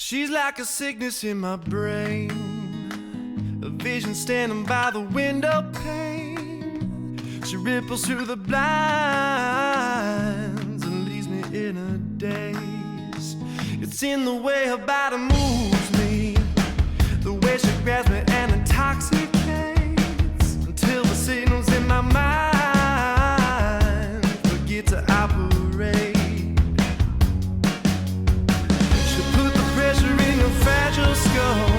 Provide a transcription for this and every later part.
She's like a sickness in my brain, a vision standing by the window pane. She ripples through the blinds and leaves me in a daze. It's in the way her body moves me, the way she grabs me and intoxicates, until the signals in my mind forget to operate. Fragile skull.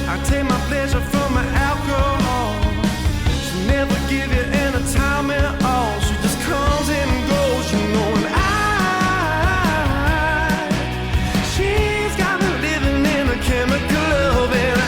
I take my pleasure from my alcohol. She'll never give you any time at all. She just comes and goes, you know, and she's got me living in a chemical love, and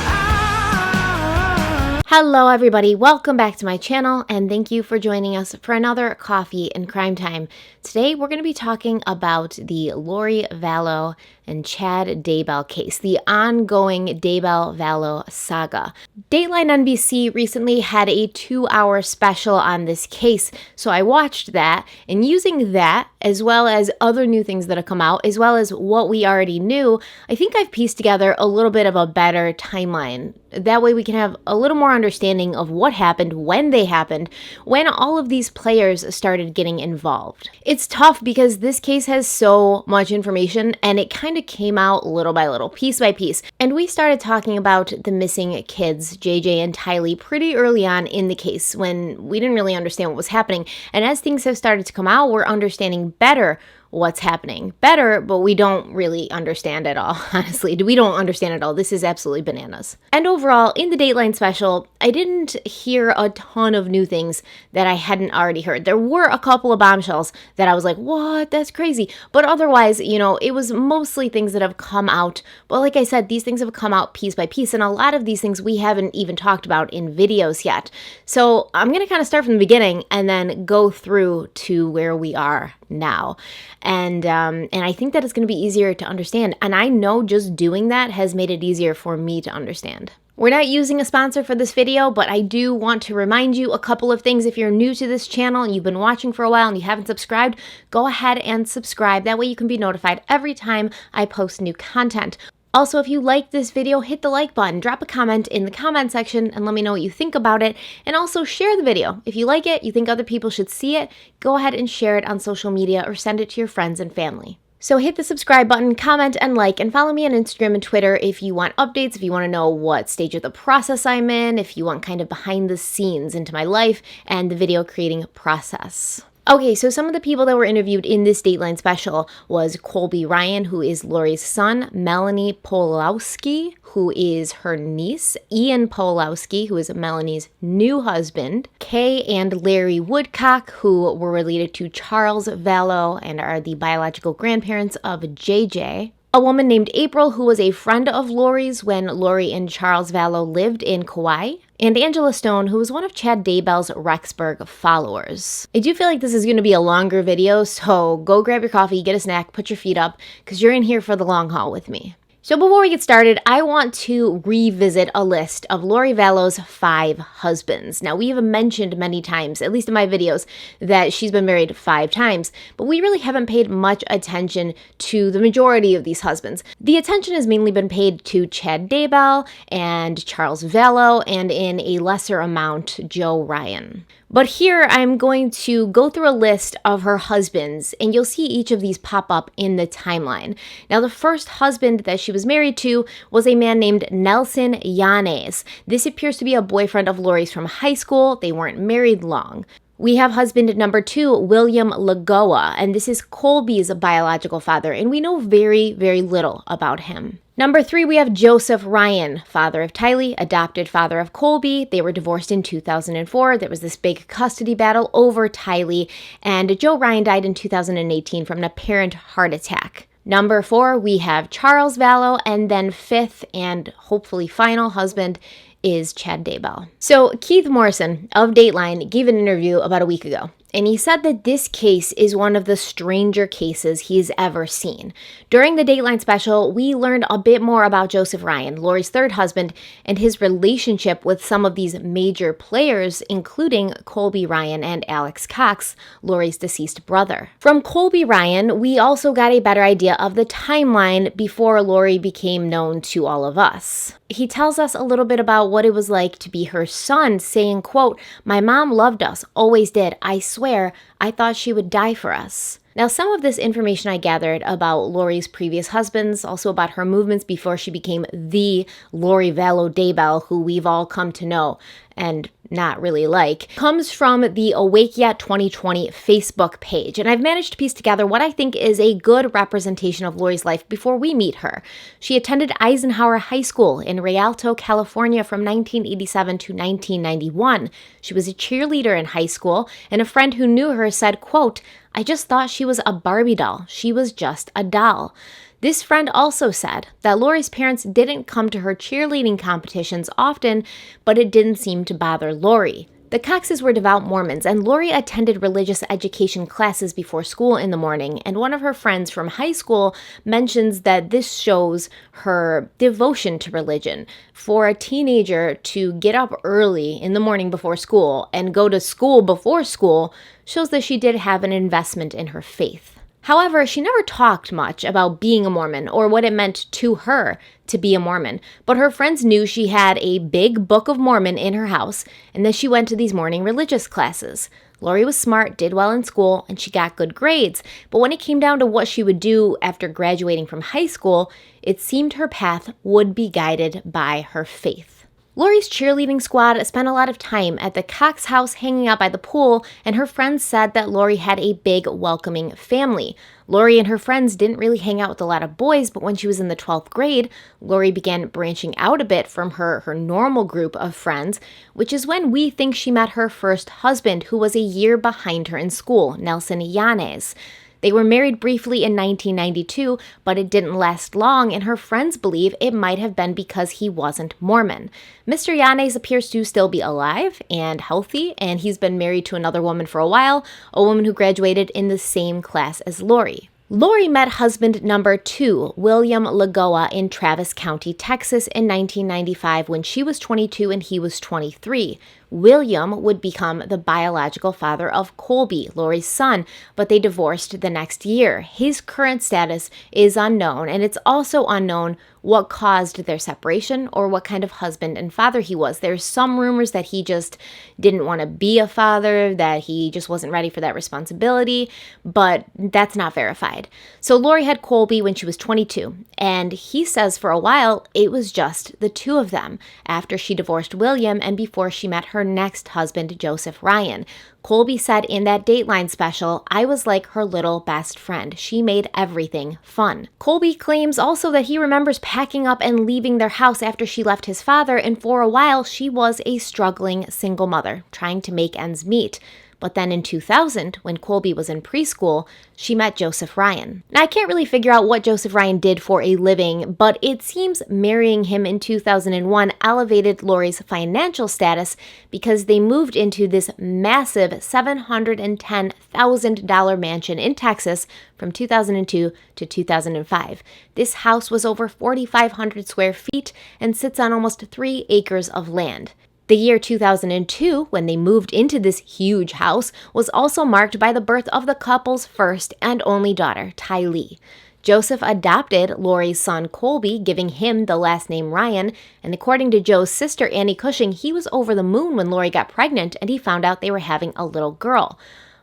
Hello everybody, welcome back to my channel and thank you for joining us for another Coffee and Crime Time. Today we're going to be talking about the Lori Vallow and Chad Daybell case, the ongoing Daybell-Vallow saga. Dateline NBC recently had a 2-hour special on this case, so I watched that, and using that, as well as other new things that have come out, as well as what we already knew, I think I've pieced together a little bit of a better timeline. That way we can have a little more understanding of what happened, when they happened, when all of these players started getting involved. It's tough because this case has so much information and it kind of came out little by little, piece by piece. And we started talking about the missing kids, JJ and Tylee, pretty early on in the case when we didn't really understand what was happening. And as things have started to come out, we're understanding better what's happening. Better, but we don't really understand at all, honestly. We don't understand at all. This is absolutely bananas. And overall, in the Dateline special, I didn't hear a ton of new things that I hadn't already heard. There were a couple of bombshells that I was like, what? That's crazy. But otherwise, you know, it was mostly things that have come out. But like I said, these things have come out piece by piece, and a lot of these things we haven't even talked about in videos yet. So I'm going to kind of start from the beginning and then go through to where we are now. And I think that it's going to be easier to understand. And I know just doing that has made it easier for me to understand. We're not using a sponsor for this video, but I do want to remind you a couple of things. If you're new to this channel and you've been watching for a while and you haven't subscribed, go ahead and subscribe. That way you can be notified every time I post new content. Also, if you like this video, hit the like button, drop a comment in the comment section and let me know what you think about it. And also share the video. If you like it, you think other people should see it, go ahead and share it on social media or send it to your friends and family. So hit the subscribe button, comment, and like, and follow me on Instagram and Twitter if you want updates, if you want to know what stage of the process I'm in, if you want kind of behind the scenes into my life and the video creating process. Okay, so some of the people that were interviewed in this Dateline special was Colby Ryan, who is Lori's son, Melanie Pawlowski, who is her niece, Ian Pawlowski, who is Melanie's new husband, Kay and Larry Woodcock, who were related to Charles Vallow and are the biological grandparents of JJ, a woman named April, who was a friend of Lori's when Lori and Charles Vallow lived in Kauai, and Angela Stone, who was one of Chad Daybell's Rexburg followers. I do feel like this is going to be a longer video, so go grab your coffee, get a snack, put your feet up, because you're in here for the long haul with me. So before we get started, I want to revisit a list of Lori Vallow's 5 husbands. Now, we have mentioned many times, at least in my videos, that she's been married 5 times, but we really haven't paid much attention to the majority of these husbands. The attention has mainly been paid to Chad Daybell and Charles Vallow, and in a lesser amount, Joe Ryan. But here I'm going to go through a list of her husbands, and you'll see each of these pop up in the timeline. Now, the first husband that she was married to was a man named Nelson Yanez. This appears to be a boyfriend of Lori's from high school. They weren't married long. We have husband number 2, William Lagoa, and this is Colby's biological father, and we know very, very little about him. Number 3, we have Joseph Ryan, father of Tylee, adopted father of Colby. They were divorced in 2004. There was this big custody battle over Tylee, and Joe Ryan died in 2018 from an apparent heart attack. Number 4, we have Charles Vallow, and then 5th and hopefully final husband is Chad Daybell. So Keith Morrison of Dateline gave an interview about a week ago, and he said that this case is one of the stranger cases he's ever seen. During the Dateline special, we learned a bit more about Joseph Ryan, Lori's third husband, and his relationship with some of these major players, including Colby Ryan and Alex Cox, Lori's deceased brother. From Colby Ryan, we also got a better idea of the timeline before Lori became known to all of us. He tells us a little bit about what it was like to be her son, saying, quote, "My mom loved us, always did. I swear, I thought she would die for us." Now, some of this information I gathered about Lori's previous husbands, also about her movements before she became the Lori Vallow Daybell, who we've all come to know and not really like, comes from the Awake Yet 2020 Facebook page. And I've managed to piece together what I think is a good representation of Lori's life before we meet her. She attended Eisenhower High School in Rialto, California from 1987 to 1991. She was a cheerleader in high school, and a friend who knew her said, quote, "I just thought she was a Barbie doll. She was just a doll." This friend also said that Lori's parents didn't come to her cheerleading competitions often, but it didn't seem to bother Lori. The Coxes were devout Mormons, and Lori attended religious education classes before school in the morning, and one of her friends from high school mentions that this shows her devotion to religion. For a teenager to get up early in the morning before school and go to school before school shows that she did have an investment in her faith. However, she never talked much about being a Mormon or what it meant to her to be a Mormon, but her friends knew she had a big Book of Mormon in her house and that she went to these morning religious classes. Lori was smart, did well in school, and she got good grades, but when it came down to what she would do after graduating from high school, it seemed her path would be guided by her faith. Lori's cheerleading squad spent a lot of time at the Cox house hanging out by the pool, and her friends said that Lori had a big, welcoming family. Lori and her friends didn't really hang out with a lot of boys, but when she was in the 12th grade, Lori began branching out a bit from her normal group of friends, which is when we think she met her first husband, who was a year behind her in school, Nelson Yanez. They were married briefly in 1992, but it didn't last long, and her friends believe it might have been because he wasn't Mormon. Mr. Yanez appears to still be alive and healthy, and he's been married to another woman for a while, a woman who graduated in the same class as Lori. Lori met husband number 2, William Lagoa, in Travis County, Texas in 1995 when she was 22 and he was 23. William would become the biological father of Colby, Lori's son, but they divorced the next year. His current status is unknown, and it's also unknown what caused their separation or what kind of husband and father he was. There's some rumors that he just didn't want to be a father, that he just wasn't ready for that responsibility, but that's not verified. So Lori had Colby when she was 22, and he says for a while it was just the two of them after she divorced William and before she met her next husband, Joseph Ryan. Colby said in that Dateline special, "I was like her little best friend. She made everything fun." Colby claims also that he remembers packing up and leaving their house after she left his father, and for a while she was a struggling single mother, trying to make ends meet. But then in 2000, when Colby was in preschool, she met Joseph Ryan. Now, I can't really figure out what Joseph Ryan did for a living, but it seems marrying him in 2001 elevated Lori's financial status because they moved into this massive $710,000 mansion in Texas from 2002 to 2005. This house was over 4,500 square feet and sits on almost 3 acres of land. The year 2002, when they moved into this huge house, was also marked by the birth of the couple's first and only daughter, Tylee. Joseph adopted Lori's son Colby, giving him the last name Ryan, and according to Joe's sister Annie Cushing, he was over the moon when Lori got pregnant and he found out they were having a little girl.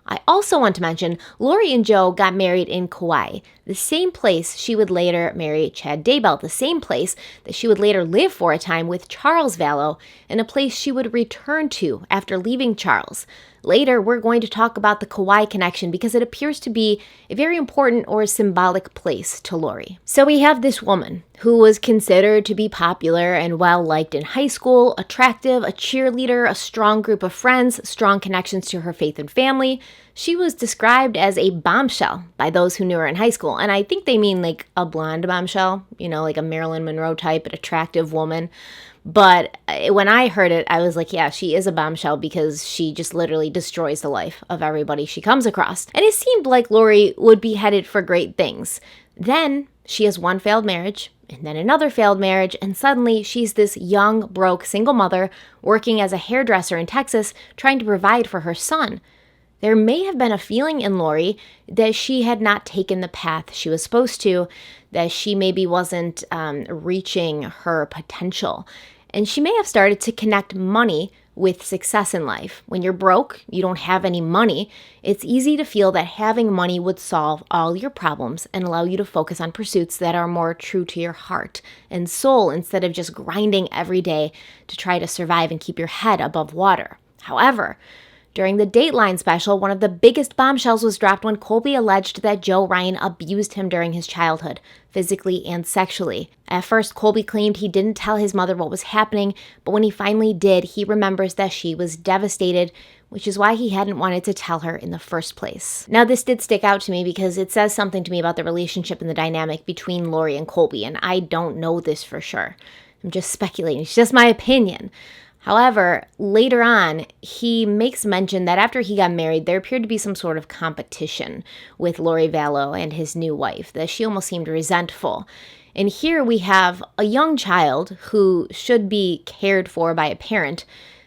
I also want to mention Lori and Joe got married in Kauai, the same place she would later marry Chad Daybell, the same place that she would later live for a time with Charles Vallow, and a place she would return to after leaving Charles. Later, we're going to talk about the Kauai connection because it appears to be a very important or symbolic place to Lori. So we have this woman who was considered to be popular and well-liked in high school, attractive, a cheerleader, a strong group of friends, strong connections to her faith and family. She was described as a bombshell by those who knew her in high school. And I think they mean like a blonde bombshell, like a Marilyn Monroe type, an attractive woman. But when I heard it, I was like, yeah, she is a bombshell because she just literally destroys the life of everybody she comes across. And it seemed like Lori would be headed for great things. Then she has one failed marriage, and then another failed marriage, and suddenly she's this young, broke, single mother working as a hairdresser in Texas, trying to provide for her son. There may have been a feeling in Lori that she had not taken the path she was supposed to, that she maybe wasn't reaching her potential. And she may have started to connect money with success in life. When you're broke, you don't have any money, it's easy to feel that having money would solve all your problems and allow you to focus on pursuits that are more true to your heart and soul instead of just grinding every day to try to survive and keep your head above water. However, during the Dateline special, one of the biggest bombshells was dropped when Colby alleged that Joe Ryan abused him during his childhood, physically and sexually. At first, Colby claimed he didn't tell his mother what was happening, but when he finally did, he remembers that she was devastated, which is why he hadn't wanted to tell her in the first place. Now, this did stick out to me because it says something to me about the relationship and the dynamic between Lori and Colby, and I don't know this for sure. I'm just speculating. It's just my opinion. However, later on, he makes mention that after he got married, there appeared to be some sort of competition with Lori Vallow and his new wife, that she almost seemed resentful. And here we have a young child who should be cared for by a parent,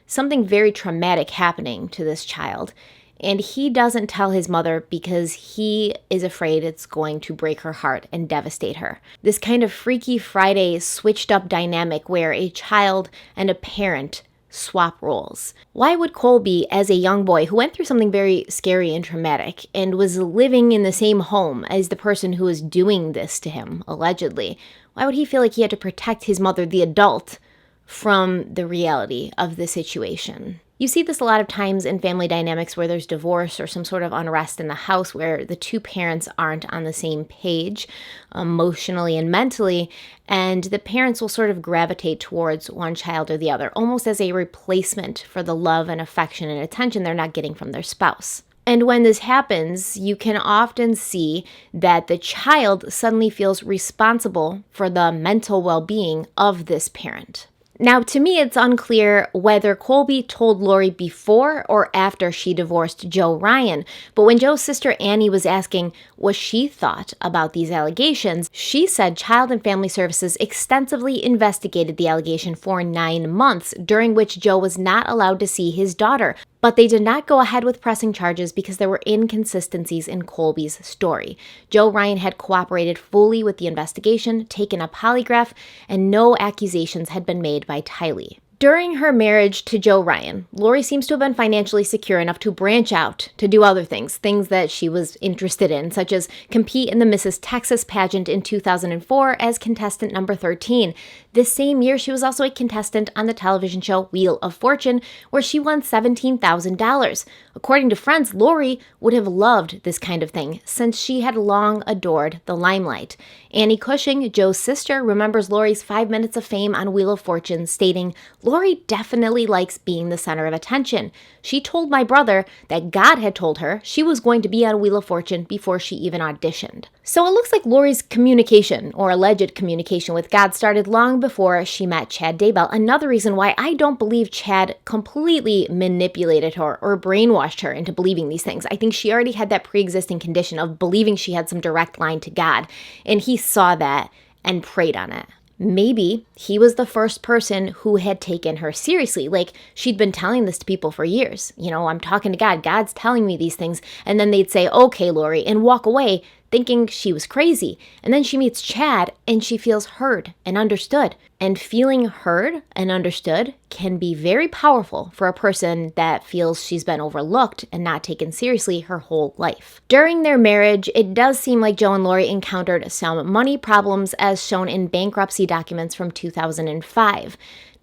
something very traumatic happening to this child. And he doesn't tell his mother because he is afraid it's going to break her heart and devastate her. This kind of Freaky Friday switched up dynamic where a child and a parent swap roles. Why would Colby, as a young boy who went through something very scary and traumatic and was living in the same home as the person who was doing this to him, allegedly, why would he feel like he had to protect his mother, the adult, from the reality of the situation? You see this a lot of times in family dynamics where there's divorce or some sort of unrest in the house where the two parents aren't on the same page emotionally and mentally, and the parents will sort of gravitate towards one child or the other, almost as a replacement for the love and affection and attention they're not getting from their spouse. And when this happens, you can often see that the child suddenly feels responsible for the mental well-being of this parent. Now, to me, it's unclear whether Colby told Lori before or after she divorced Joe Ryan, but when Joe's sister Annie was asking what she thought about these allegations, she said Child and Family Services extensively investigated the allegation for 9 months, during which Joe was not allowed to see his daughter. But they did not go ahead with pressing charges because there were inconsistencies in Colby's story. Joe Ryan had cooperated fully with the investigation, taken a polygraph, and no accusations had been made by Tylee. During her marriage to Joe Ryan, Lori seems to have been financially secure enough to branch out to do other things that she was interested in, such as compete in the Mrs. Texas pageant in 2004 as contestant number 13. This same year, she was also a contestant on the television show Wheel of Fortune, where she won $17,000. According to friends, Lori would have loved this kind of thing since she had long adored the limelight. Annie Cushing, Joe's sister, remembers Lori's 5 minutes of fame on Wheel of Fortune, stating, "Lori definitely likes being the center of attention. She told my brother that God had told her she was going to be on Wheel of Fortune before she even auditioned." So it looks like Lori's communication, or alleged communication with God, started long before she met Chad Daybell. Another reason why I don't believe Chad completely manipulated her or brainwashed her into believing these things. I think she already had that pre-existing condition of believing she had some direct line to God, and he saw that and preyed on it. Maybe he was the first person who had taken her seriously. Like, she'd been telling this to people for years. I'm talking to God. God's telling me these things. And then they'd say, "Okay, Lori," and walk away thinking she was crazy. And then she meets Chad and she feels heard and understood. And feeling heard and understood can be very powerful for a person that feels she's been overlooked and not taken seriously her whole life. During their marriage, it does seem like Joe and Lori encountered some money problems as shown in bankruptcy documents from 2005.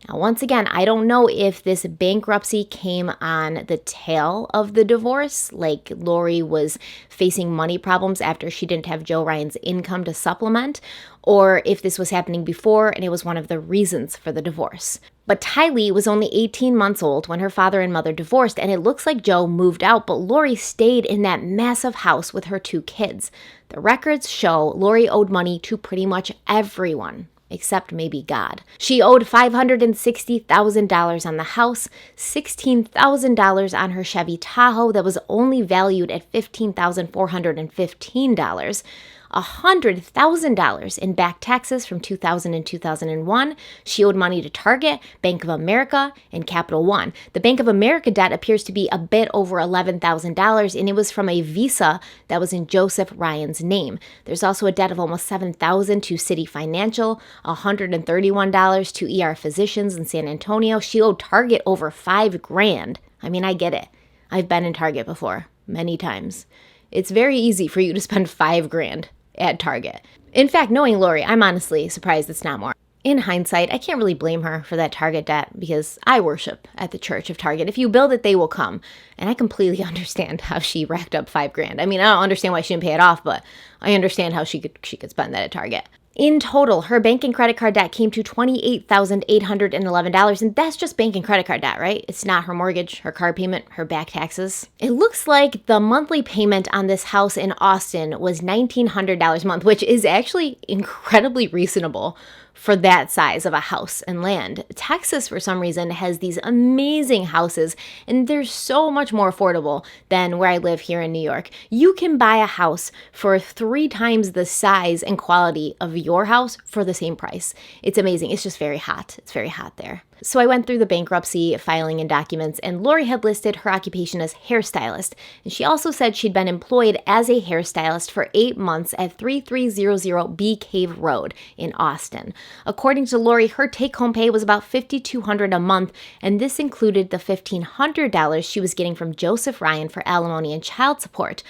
Now, once again, I don't know if this bankruptcy came on the tail of the divorce, like Lori was facing money problems after she didn't have Joe Ryan's income to supplement, or if this was happening before and it was one of the reasons for the divorce. But Tylee was only 18 months old when her father and mother divorced, and it looks like Joe moved out, but Lori stayed in that massive house with her 2 kids. The records show Lori owed money to pretty much everyone, except maybe God. She owed $560,000 on the house, $16,000 on her Chevy Tahoe that was only valued at $15,415, $100,000 in back taxes from 2000 and 2001. She owed money to Target, Bank of America, and Capital One. The Bank of America debt appears to be a bit over $11,000, and it was from a Visa that was in Joseph Ryan's name. There's also a debt of almost $7,000 to City Financial, $131 to ER Physicians in San Antonio. She owed Target over $5,000. I mean, I get it. I've been in Target before, many times. It's very easy for you to spend $5,000 at Target. In fact, knowing Lori, I'm honestly surprised it's not more. In hindsight, I can't really blame her for that Target debt because I worship at the church of Target. If you build it, they will come. And I completely understand how she racked up $5,000. I mean, I don't understand why she didn't pay it off, but I understand how she could spend that at Target. In total, her bank and credit card debt came to $28,811, and that's just bank and credit card debt, right? It's not her mortgage, her car payment, her back taxes. It looks like the monthly payment on this house in Austin was $1,900 a month, which is actually incredibly reasonable for that size of a house and land. Texas, for some reason, has these amazing houses, and they're so much more affordable than where I live here in New York. You can buy a house for 3 times the size and quality of your house for the same price. It's amazing. It's just very hot. It's very hot there. So I went through the bankruptcy filing and documents, and Lori had listed her occupation as hairstylist. And she also said she'd been employed as a hairstylist for 8 months at 3300 Bee Cave Road in Austin. According to Lori, her take-home pay was about $5,200 a month, and this included the $1,500 she was getting from Joseph Ryan for alimony and child support.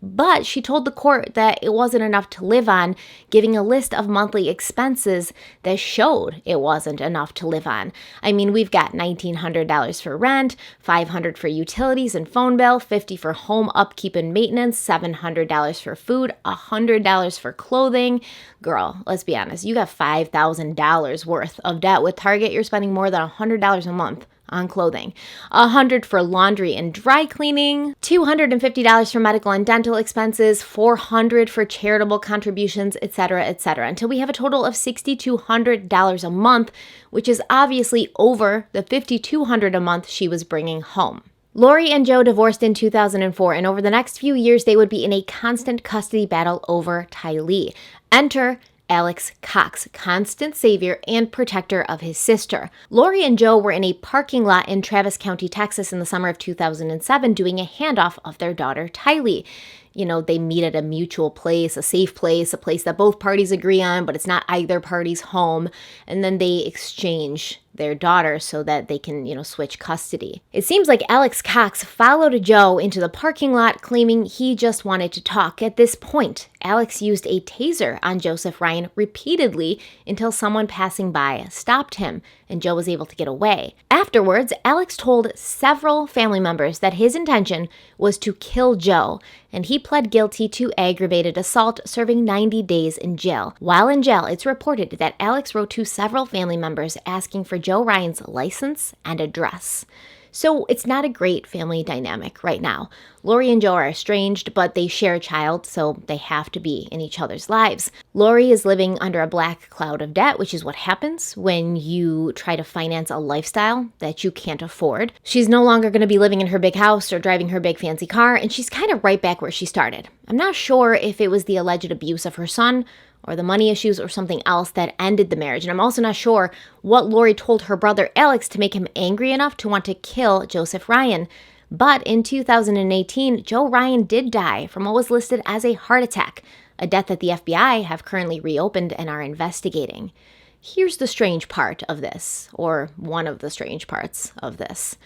But she told the court that it wasn't enough to live on, giving a list of monthly expenses that showed it wasn't enough to live on. I mean, we've got $1,900 for rent, $500 for utilities and phone bill, $50 for home upkeep and maintenance, $700 for food, $100 for clothing. Girl, let's be honest, you got $5,000 worth of debt with Target. You're spending more than $100 a month on clothing, $100 for laundry and dry cleaning, $250 for medical and dental expenses, $400 for charitable contributions, etc., until we have a total of $6,200 a month, which is obviously over the $5,200 a month she was bringing home. Lori and Joe divorced in 2004, and over the next few years, they would be in a constant custody battle over Tylee. Enter Alex Cox, constant savior and protector of his sister. Lori and Joe were in a parking lot in Travis County, Texas in the summer of 2007 doing a handoff of their daughter, Tylee. You know, they meet at a mutual place, a safe place, a place that both parties agree on, but it's not either party's home. And then they exchange their daughter so that they can, switch custody. It seems like Alex Cox followed Joe into the parking lot, claiming he just wanted to talk. At this point, Alex used a taser on Joseph Ryan repeatedly until someone passing by stopped him, and Joe was able to get away. Afterwards, Alex told several family members that his intention was to kill Joe, and he pled guilty to aggravated assault, serving 90 days in jail. While in jail, it's reported that Alex wrote to several family members asking for Joe Ryan's license and address. So it's not a great family dynamic right now. Lori and Joe are estranged, but they share a child, so they have to be in each other's lives. Lori is living under a black cloud of debt, which is what happens when you try to finance a lifestyle that you can't afford. She's no longer going to be living in her big house or driving her big fancy car, and she's kind of right back where she started. I'm not sure if it was the alleged abuse of her son or the money issues or something else that ended the marriage. And I'm also not sure what Lori told her brother Alex to make him angry enough to want to kill Joseph Ryan. But in 2018, Joe Ryan did die from what was listed as a heart attack, a death that the FBI have currently reopened and are investigating. Here's the strange part of this, or one of the strange parts of this.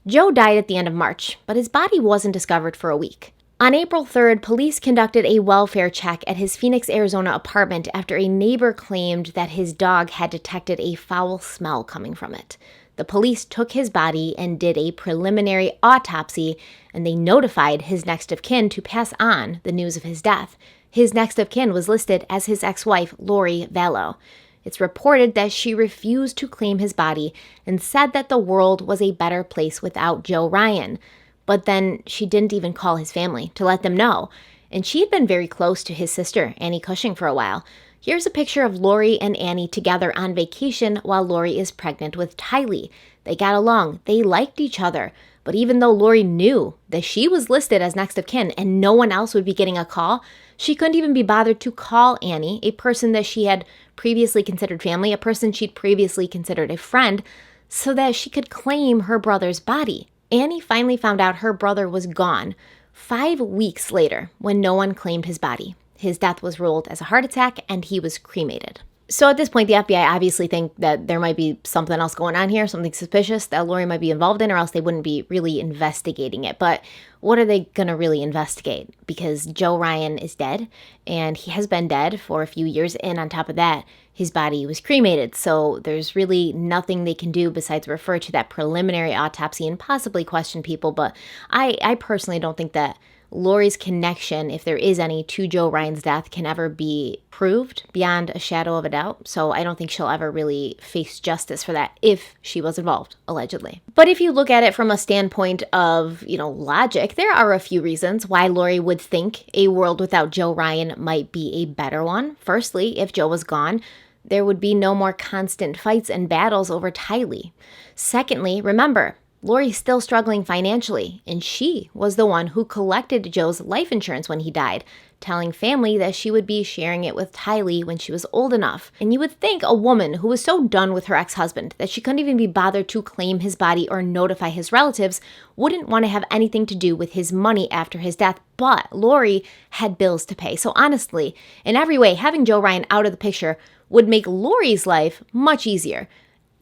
Joe died at the end of March, but his body wasn't discovered for a week. On April 3rd, police conducted a welfare check at his Phoenix, Arizona apartment after a neighbor claimed that his dog had detected a foul smell coming from it. The police took his body and did a preliminary autopsy, and they notified his next of kin to pass on the news of his death. His next of kin was listed as his ex-wife, Lori Vallow. It's reported that she refused to claim his body and said that the world was a better place without Joe Ryan. But then she didn't even call his family to let them know. And she had been very close to his sister, Annie Cushing, for a while. Here's a picture of Lori and Annie together on vacation while Lori is pregnant with Tylee. They got along. They liked each other. But even though Lori knew that she was listed as next of kin and no one else would be getting a call, she couldn't even be bothered to call Annie, a person that she had previously considered family, a person she'd previously considered a friend, so that she could claim her brother's body. Annie finally found out her brother was gone 5 weeks later when no one claimed his body. His death was ruled as a heart attack and he was cremated. So at this point, the FBI obviously think that there might be something else going on here, something suspicious that Lori might be involved in, or else they wouldn't be really investigating it. But what are they going to really investigate? Because Joe Ryan is dead, and he has been dead for a few years, and on top of that, his body was cremated. So there's really nothing they can do besides refer to that preliminary autopsy and possibly question people. But I personally don't think that Lori's connection, if there is any, to Joe Ryan's death can ever be proved beyond a shadow of a doubt. So I don't think she'll ever really face justice for that if she was involved, allegedly. But if you look at it from a standpoint of, logic, there are a few reasons why Lori would think a world without Joe Ryan might be a better one. Firstly, if Joe was gone, there would be no more constant fights and battles over Tylee. Secondly, remember, Lori's still struggling financially, and she was the one who collected Joe's life insurance when he died, telling family that she would be sharing it with Tylee when she was old enough. And you would think a woman who was so done with her ex-husband that she couldn't even be bothered to claim his body or notify his relatives wouldn't want to have anything to do with his money after his death, but Lori had bills to pay. So honestly, in every way, having Joe Ryan out of the picture would make Lori's life much easier.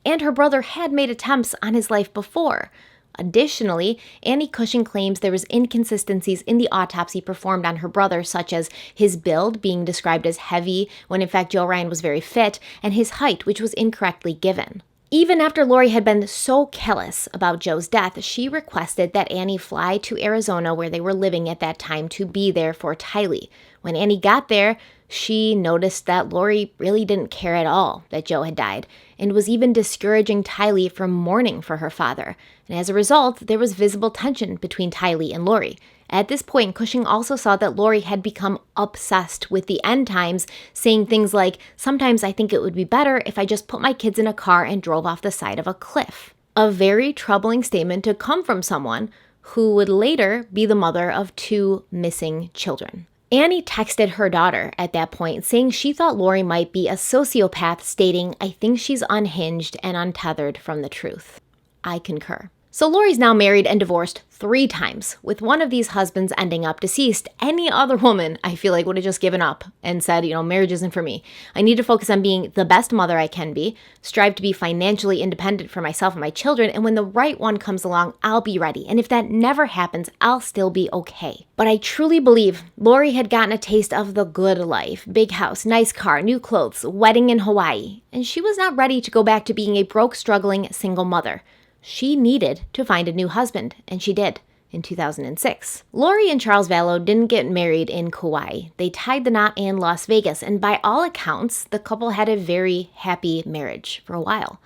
And her brother had made attempts on his life before. Additionally, Annie Cushing claims there was inconsistencies in the autopsy performed on her brother, such as his build being described as heavy when in fact Joe Ryan was very fit, and his height, which was incorrectly given. Even after Lori had been so callous about Joe's death, she requested that Annie fly to Arizona, where they were living at that time, to be there for Tylee. When Annie got there, she noticed that Lori really didn't care at all that Joe had died, and was even discouraging Tylee from mourning for her father. And as a result, there was visible tension between Tylee and Lori. At this point, Cushing also saw that Lori had become obsessed with the end times, saying things like, "Sometimes I think it would be better if I just put my kids in a car and drove off the side of a cliff." A very troubling statement to come from someone who would later be the mother of 2 missing children. Annie texted her daughter at that point, saying she thought Lori might be a sociopath, stating, "I think she's unhinged and untethered from the truth." I concur. So Lori's now married and divorced 3 times, with one of these husbands ending up deceased. Any other woman, I feel like, would have just given up and said, marriage isn't for me. I need to focus on being the best mother I can be, strive to be financially independent for myself and my children, and when the right one comes along, I'll be ready. And if that never happens, I'll still be okay. But I truly believe Lori had gotten a taste of the good life. Big house, nice car, new clothes, wedding in Hawaii. And she was not ready to go back to being a broke, struggling single mother. She needed to find a new husband, and she did in 2006. Lori and Charles Vallow didn't get married in Kauai. They tied the knot in Las Vegas, and by all accounts, the couple had a very happy marriage for a while.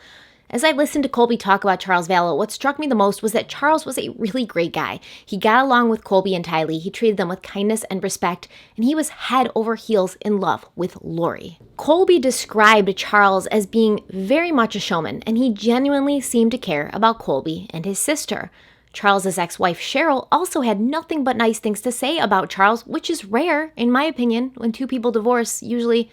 As I listened to Colby talk about Charles Vallow, what struck me the most was that Charles was a really great guy. He got along with Colby and Tylee, he treated them with kindness and respect, and he was head over heels in love with Lori. Colby described Charles as being very much a showman, and he genuinely seemed to care about Colby and his sister. Charles's ex-wife Cheryl also had nothing but nice things to say about Charles, which is rare, in my opinion. When 2 people divorce, usually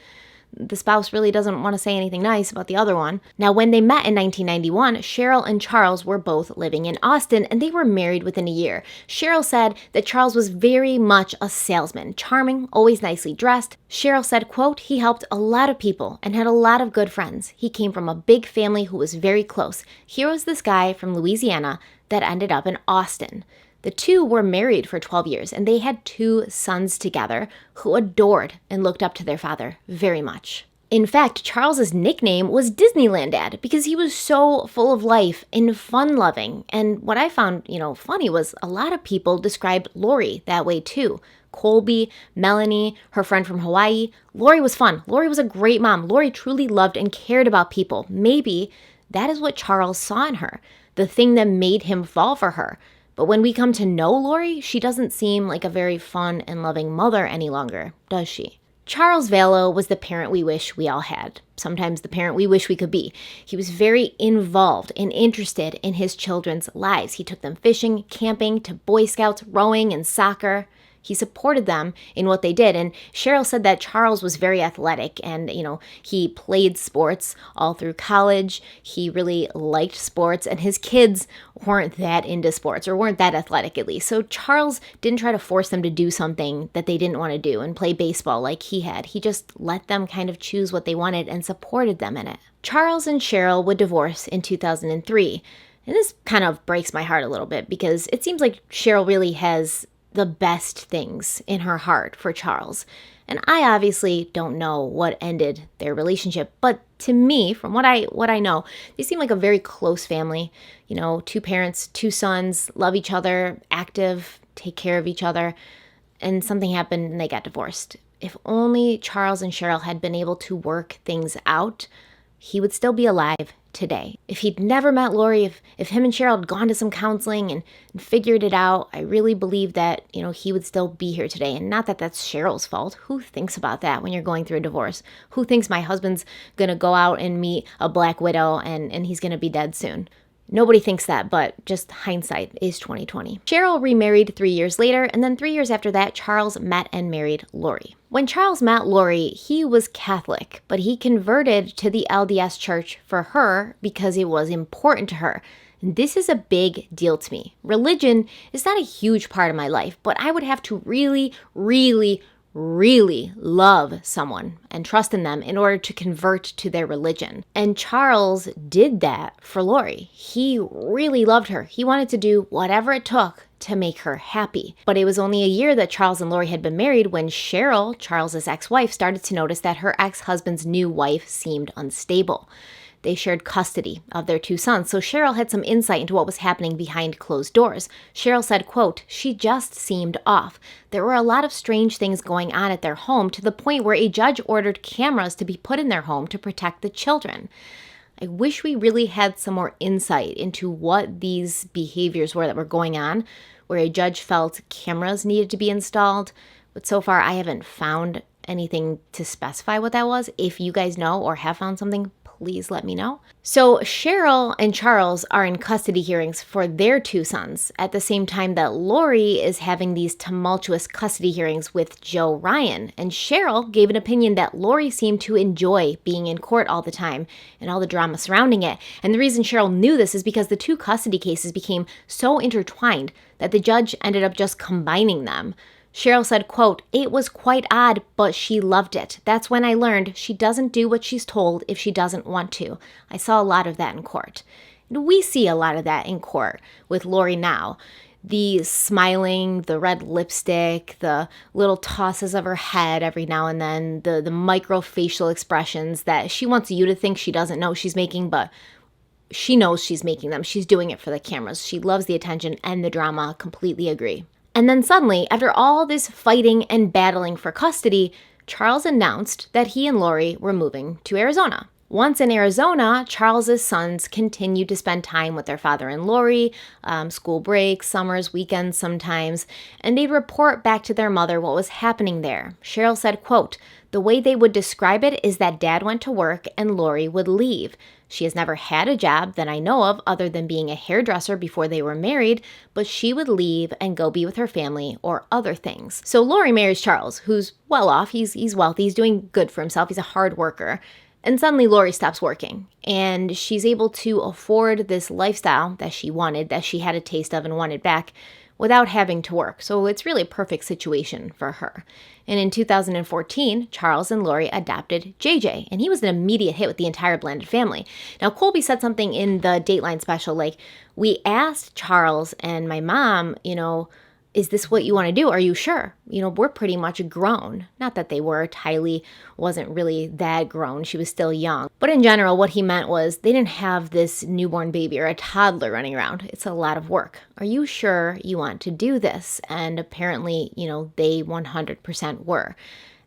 the spouse really doesn't want to say anything nice about the other one. Now, when they met in 1991, Cheryl and Charles were both living in Austin, and they were married within a year. Cheryl said that Charles was very much a salesman, charming, always nicely dressed. Cheryl said, quote, "He helped a lot of people and had a lot of good friends. He came from a big family who was very close. Here was this guy from Louisiana that ended up in Austin." The two were married for 12 years, and they had 2 sons together who adored and looked up to their father very much. In fact, Charles's nickname was Disneyland Dad because he was so full of life and fun-loving. And what I found, funny was a lot of people described Lori that way too. Colby, Melanie, her friend from Hawaii. Lori was fun. Lori was a great mom. Lori truly loved and cared about people. Maybe that is what Charles saw in her, the thing that made him fall for her. But when we come to know Lori, she doesn't seem like a very fun and loving mother any longer, does she? Charles Vallow was the parent we wish we all had, sometimes the parent we wish we could be. He was very involved and interested in his children's lives. He took them fishing, camping, to Boy Scouts, rowing, and soccer. He supported them in what they did. And Cheryl said that Charles was very athletic and, he played sports all through college. He really liked sports, and his kids weren't that into sports, or weren't that athletic at least. So Charles didn't try to force them to do something that they didn't want to do and play baseball like he had. He just let them kind of choose what they wanted and supported them in it. Charles and Cheryl would divorce in 2003. And this kind of breaks my heart a little bit because it seems like Cheryl really has the best things in her heart for Charles. And I obviously don't know what ended their relationship, but to me, from what I know, they seem like a very close family. 2 parents, 2 sons, love each other, active, take care of each other, and something happened and they got divorced. If only Charles and Cheryl had been able to work things out, he would still be alive today. If he'd never met Lori, if him and Cheryl had gone to some counseling and figured it out, I really believe that, he would still be here today. And not that that's Cheryl's fault. Who thinks about that when you're going through a divorce? Who thinks my husband's going to go out and meet a black widow and he's going to be dead soon? Nobody thinks that, but just hindsight is 20/20. Cheryl remarried 3 years later, and then 3 years after that, Charles met and married Lori. When Charles met Lori, he was Catholic, but he converted to the LDS church for her because it was important to her. And this is a big deal to me. Religion is not a huge part of my life, but I would have to really, really, really love someone and trust in them in order to convert to their religion. And Charles did that for Lori. He really loved her. He wanted to do whatever it took to make her happy. But it was only a year that Charles and Lori had been married when Cheryl, Charles's ex-wife, started to notice that her ex-husband's new wife seemed unstable. They shared custody of their 2 sons, so Cheryl had some insight into what was happening behind closed doors. Cheryl said, quote, "She just seemed off. There were a lot of strange things going on at their home to the point where a judge ordered cameras to be put in their home to protect the children." I wish we really had some more insight into what these behaviors were that were going on, where a judge felt cameras needed to be installed. But so far, I haven't found anything to specify what that was. If you guys know or have found something, please let me know. So Cheryl and Charles are in custody hearings for their 2 sons at the same time that Lori is having these tumultuous custody hearings with Joe Ryan. And Cheryl gave an opinion that Lori seemed to enjoy being in court all the time and all the drama surrounding it. And the reason Cheryl knew this is because the 2 custody cases became so intertwined that the judge ended up just combining them. Cheryl said, quote, "It was quite odd, but she loved it. That's when I learned she doesn't do what she's told if she doesn't want to. I saw a lot of that in court." And we see a lot of that in court with Lori now. The smiling, the red lipstick, the little tosses of her head every now and then, the micro facial expressions that she wants you to think she doesn't know she's making, but she knows she's making them. She's doing it for the cameras. She loves the attention and the drama. Completely agree. And then suddenly, after all this fighting and battling for custody, Charles announced that he and Lori were moving to Arizona. Once in Arizona, Charles's sons continued to spend time with their father and Lori, school breaks, summers, weekends sometimes, and they'd report back to their mother what was happening there. Cheryl said, quote, "The way they would describe it is that Dad went to work and Lori would leave. She has never had a job that I know of other than being a hairdresser before they were married, but she would leave and go be with her family or other things." So Lori marries Charles, who's well off. He's wealthy. He's doing good for himself. He's a hard worker. And suddenly Lori stops working and she's able to afford this lifestyle that she wanted, that she had a taste of and wanted back, without having to work. So it's really a perfect situation for her. And in 2014, Charles and Lori adopted JJ, and he was an immediate hit with the entire blended family. Now, Colby said something in the Dateline special, like, we asked Charles and my mom, is this what you want to do? Are you sure? We're pretty much grown. Not that they were. Tylee wasn't really that grown. She was still young. But in general, what he meant was they didn't have this newborn baby or a toddler running around. It's a lot of work. Are you sure you want to do this? And apparently, they 100% were.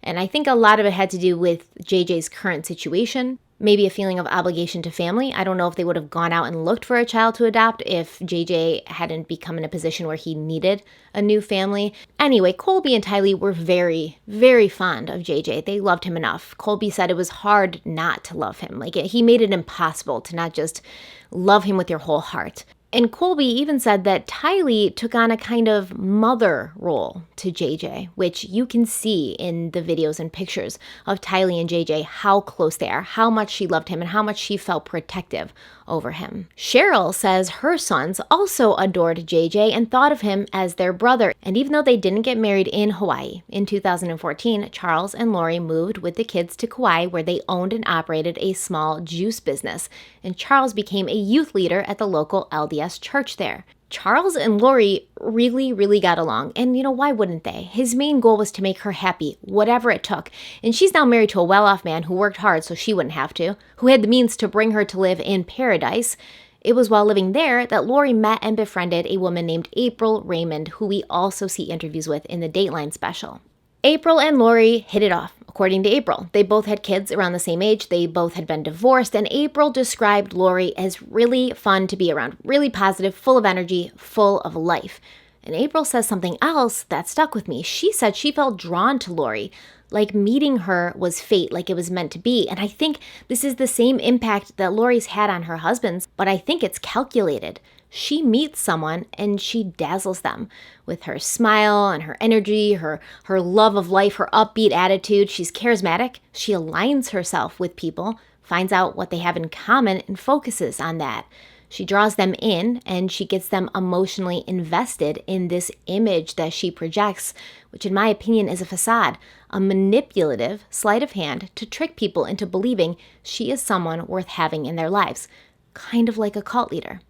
And I think a lot of it had to do with JJ's current situation. Maybe a feeling of obligation to family. I don't know if they would have gone out and looked for a child to adopt if JJ hadn't become in a position where he needed a new family. Anyway, Colby and Tylee were very, very fond of JJ. They loved him enough. Colby said it was hard not to love him. He made it impossible to not just love him with your whole heart. And Colby even said that Tylee took on a kind of mother role to JJ, which you can see in the videos and pictures of Tylee and JJ, how close they are, how much she loved him, and how much she felt protective over him. Cheryl says her sons also adored JJ and thought of him as their brother. And even though they didn't get married in Hawaii, in 2014, Charles and Lori moved with the kids to Kauai, where they owned and operated a small juice business. And Charles became a youth leader at the local LDS church there. Charles and Lori really, really got along. And why wouldn't they? His main goal was to make her happy, whatever it took. And she's now married to a well-off man who worked hard so she wouldn't have to, who had the means to bring her to live in paradise. It was while living there that Lori met and befriended a woman named April Raymond, who we also see interviews with in the Dateline special. April and Lori hit it off, according to April. They both had kids around the same age. They both had been divorced, and April described Lori as really fun to be around, really positive, full of energy, full of life. And April says something else that stuck with me. She said she felt drawn to Lori, like meeting her was fate, like it was meant to be. And I think this is the same impact that Lori's had on her husbands, but I think it's calculated. She meets someone and she dazzles them with her smile and her energy, her love of life, her upbeat attitude. She's charismatic. She aligns herself with people, finds out what they have in common, and focuses on that. She draws them in and she gets them emotionally invested in this image that she projects, which in my opinion is a facade, a manipulative sleight of hand to trick people into believing she is someone worth having in their lives, kind of like a cult leader.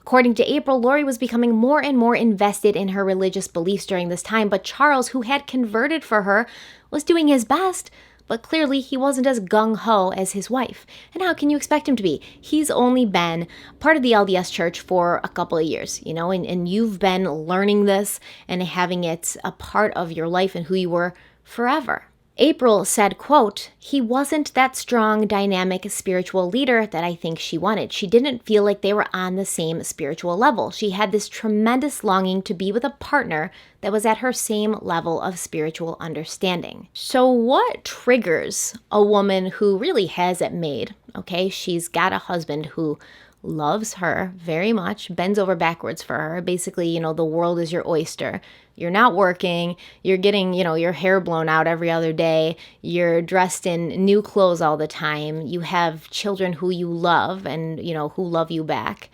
According to April, Lori was becoming more and more invested in her religious beliefs during this time, but Charles, who had converted for her, was doing his best, but clearly he wasn't as gung-ho as his wife. And how can you expect him to be? He's only been part of the LDS church for a couple of years, and you've been learning this and having it a part of your life and who you were forever. April said, quote, he wasn't that strong, dynamic, spiritual leader that I think she wanted. She didn't feel like they were on the same spiritual level. She had this tremendous longing to be with a partner that was at her same level of spiritual understanding. So what triggers a woman who really has it made? Okay, she's got a husband who loves her very much, bends over backwards for her. Basically, the world is your oyster. You're not working. You're getting, your hair blown out every other day. You're dressed in new clothes all the time. You have children who you love and, who love you back.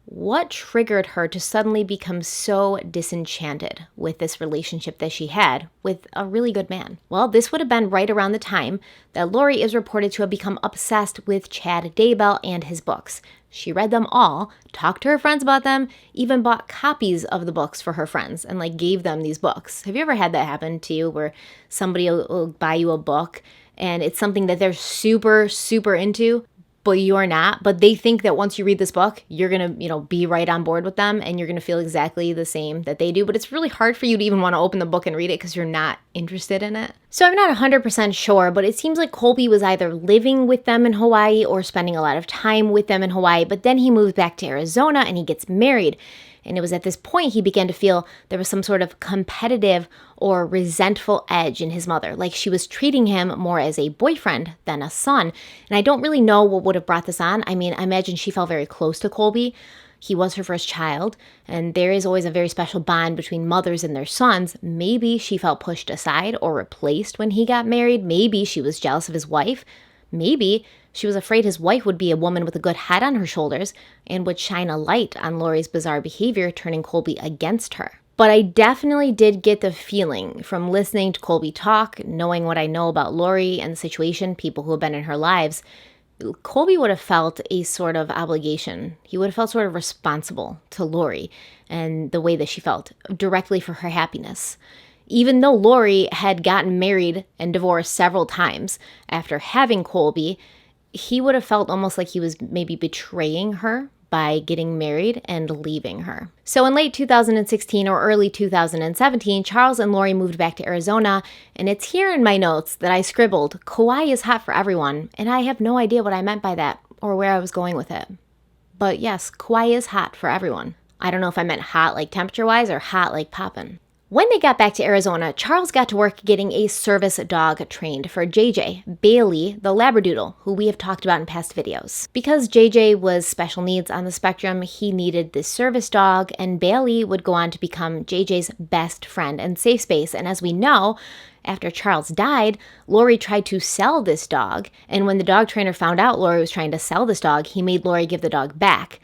What triggered her to suddenly become so disenchanted with this relationship that she had with a really good man? Well, this would have been right around the time that Lori is reported to have become obsessed with Chad Daybell and his books. She read them all, talked to her friends about them, even bought copies of the books for her friends and gave them these books. Have you ever had that happen to you where somebody will buy you a book and it's something that they're super, super into, but you're not, but they think that once you read this book, you're going to, be right on board with them and you're going to feel exactly the same that they do. But it's really hard for you to even want to open the book and read it because you're not interested in it. So I'm not 100% sure, but it seems like Colby was either living with them in Hawaii or spending a lot of time with them in Hawaii, but then he moved back to Arizona and he gets married. And it was at this point he began to feel there was some sort of competitive or resentful edge in his mother, like she was treating him more as a boyfriend than a son. And I don't really know what would have brought this on. I mean, I imagine she felt very close to Colby. He was her first child, and there is always a very special bond between mothers and their sons. Maybe she felt pushed aside or replaced when he got married. Maybe she was jealous of his wife. Maybe She was afraid his wife would be a woman with a good head on her shoulders and would shine a light on Lori's bizarre behavior, turning Colby against her. But I definitely did get the feeling from listening to Colby talk, knowing what I know about Lori and the situation, people who have been in her lives, Colby would have felt a sort of obligation. He would have felt sort of responsible to Lori and the way that she felt directly for her happiness. Even though Lori had gotten married and divorced several times after having Colby, he would have felt almost like he was maybe betraying her by getting married and leaving her. So in late 2016 or early 2017, Charles and Lori moved back to Arizona, and it's here in my notes that I scribbled, Kauai is hot for everyone, and I have no idea what I meant by that or where I was going with it. But yes, Kauai is hot for everyone. I don't know if I meant hot like temperature-wise or hot like poppin'. When they got back to Arizona, Charles got to work getting a service dog trained for JJ, Bailey, the Labradoodle, who we have talked about in past videos. Because JJ was special needs on the spectrum, he needed this service dog, and Bailey would go on to become JJ's best friend and safe space. And as we know, after Charles died, Lori tried to sell this dog, and when the dog trainer found out Lori was trying to sell this dog, he made Lori give the dog back.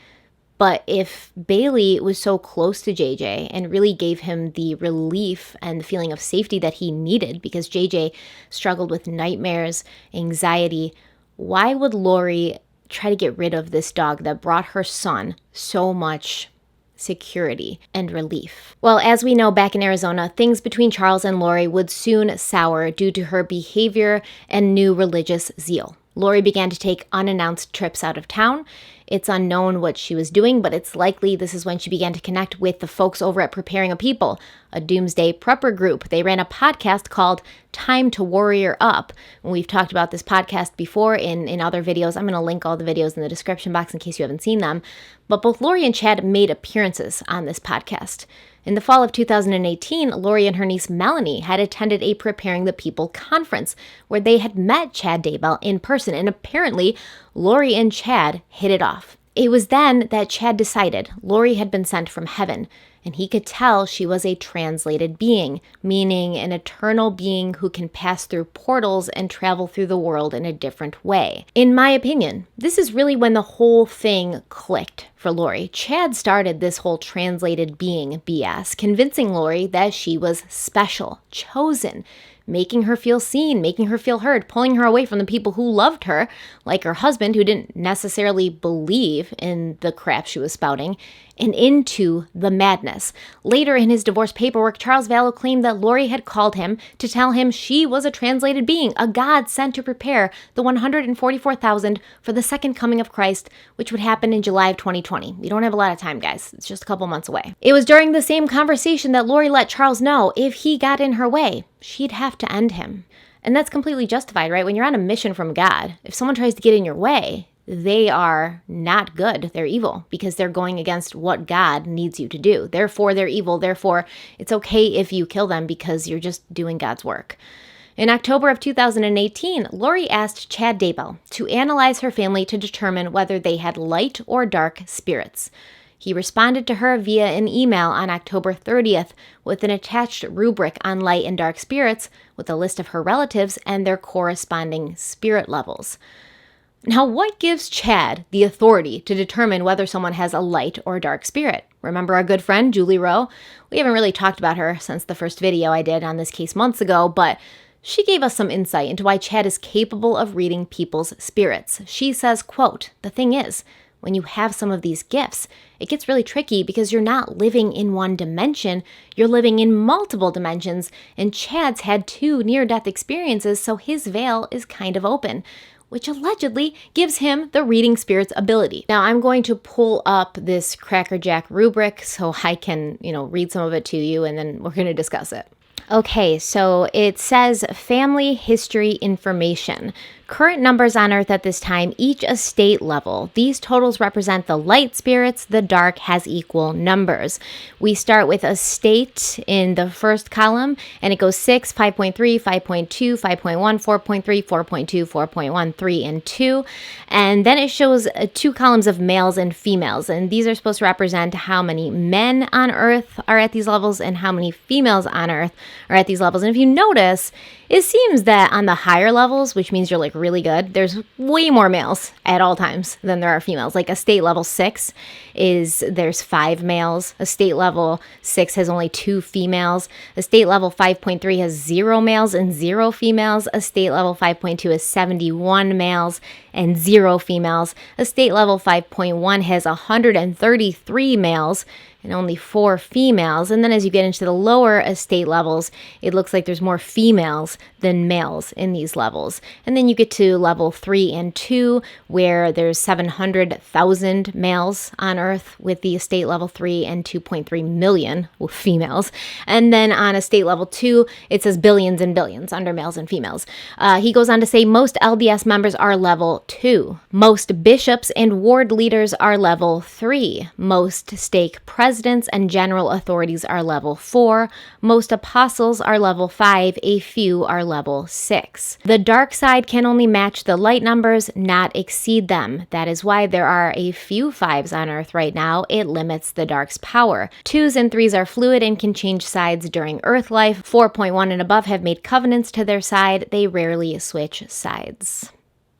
But if Bailey was so close to JJ and really gave him the relief and the feeling of safety that he needed because JJ struggled with nightmares, anxiety, why would Lori try to get rid of this dog that brought her son so much security and relief? Well, as we know, back in Arizona, things between Charles and Lori would soon sour due to her behavior and new religious zeal. Lori began to take unannounced trips out of town. It's unknown what she was doing, but it's likely this is when she began to connect with the folks over at Preparing a People, a doomsday prepper group. They ran a podcast called Time to Warrior Up. We've talked about this podcast before in other videos. I'm going to link all the videos in the description box in case you haven't seen them. But both Lori and Chad made appearances on this podcast. In the fall of 2018, Lori and her niece Melanie had attended a Preparing the People conference where they had met Chad Daybell in person, and apparently Lori and Chad hit it off. It was then that Chad decided Lori had been sent from heaven, and he could tell she was a translated being, meaning an eternal being who can pass through portals and travel through the world in a different way. In my opinion, this is really when the whole thing clicked for Lori. Chad started this whole translated being BS, convincing Lori that she was special, chosen, making her feel seen, making her feel heard, pulling her away from the people who loved her, like her husband who didn't necessarily believe in the crap she was spouting, and into the madness. Later in his divorce paperwork, Charles Vallow claimed that Lori had called him to tell him she was a translated being, a God sent to prepare the 144,000 for the second coming of Christ, which would happen in July of 2020. We don't have a lot of time, guys. It's just a couple months away. It was during the same conversation that Lori let Charles know if he got in her way, she'd have to end him. And that's completely justified, right? When you're on a mission from God, if someone tries to get in your way, they are not good. They're evil because they're going against what God needs you to do. Therefore, they're evil. Therefore, it's okay if you kill them because you're just doing God's work. In October of 2018, Lori asked Chad Daybell to analyze her family to determine whether they had light or dark spirits. He responded to her via an email on October 30th with an attached rubric on light and dark spirits with a list of her relatives and their corresponding spirit levels. Now, what gives Chad the authority to determine whether someone has a light or dark spirit? Remember our good friend, Julie Rowe? We haven't really talked about her since the first video I did on this case months ago, but she gave us some insight into why Chad is capable of reading people's spirits. She says, quote, "The thing is, when you have some of these gifts, it gets really tricky because you're not living in one dimension, you're living in multiple dimensions, and Chad's had 2 near-death experiences, so his veil is kind of open, which allegedly gives him the reading spirits ability." Now, I'm going to pull up this Cracker Jack rubric so I can, read some of it to you, and then we're going to discuss it. Okay, so it says family history information. Current numbers on Earth at this time, each a state level. These totals represent the light spirits, the dark has equal numbers. We start with a state in the first column, and it goes 6, 5.3, 5.2, 5.1, 4.3, 4.2, 4.1, 3, and 2. And then it shows 2 columns of males and females, and these are supposed to represent how many men on Earth are at these levels and how many females on Earth are at these levels. And if you notice, it seems that on the higher levels, which means you're like like really good. There's way more males at all times than there are females. Like estate level 6 there's 5 males. Estate level 6 has only 2 females. Estate level 5.3 has 0 males and 0 females. Estate level 5.2 is 71 males and 0 females. Estate level 5.1 has 133 males and only 4 females. And then as you get into the lower estate levels, it looks like there's more females than males in these levels. And then you get to level 3 and 2, where there's 700,000 males on Earth with the estate level 3 and 2.3 million females. And then on estate level 2, it says billions and billions under males and females. He goes on to say most LDS members are level 2. Most bishops and ward leaders are level 3. Most stake presidents and general authorities are level 4. Most apostles are level 5. A few are level 6. The dark side can only match the light numbers, not exceed them. That is why there are a few 5s on Earth right now. It limits the dark's power. 2s and 3s are fluid and can change sides during Earth life. 4.1 and above have made covenants to their side. They rarely switch sides.